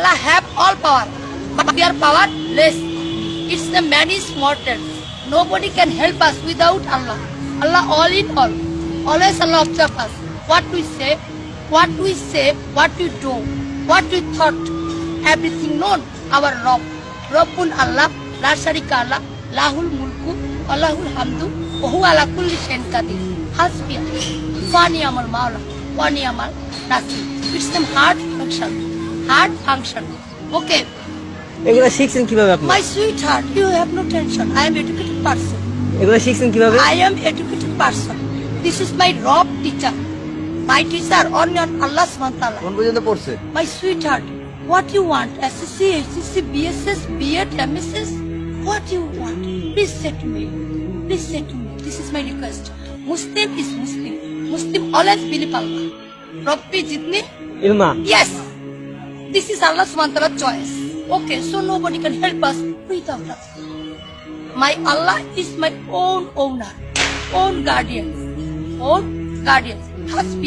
Allah have all power, but we are powerless. It's the man is mortal. Nobody can help us without Allah. Allah all in all. Always Allah observe us. What we say, what we do, what we thought, everything known. Our Rabb, Rabbun Allah, La Sharika Allah, Lahul Mulku, Allahul Hamdu, Wahu ala kulli shayin qadir. Hasbi, Fani amal Maula, Wani amal Nasir. It's them heart function. Okay. এগুলো শিখছেন কিভাবে আপনি? My sweetheart, you have no tension. I am educated person. এগুলো শিখছেন কিভাবে? I am educated person. This is my Rabb teacher. My teacher on Allah subhanahu wa ta'ala. কোন পর্যন্ত পড়ছে? My sweetheart, what you want? SSC, HSC, BSS, B.Ed, MSS? What you want? Please say to me. Please say to me. This is my request. Muslim is Muslim. Muslim always believe Allah. Rabbi jitni? Ilma. Yes. This is Allah subhanahu wa ta'ala choice. Okay, so nobody can help us without us. My Allah is my own owner, own guardian. Hasbi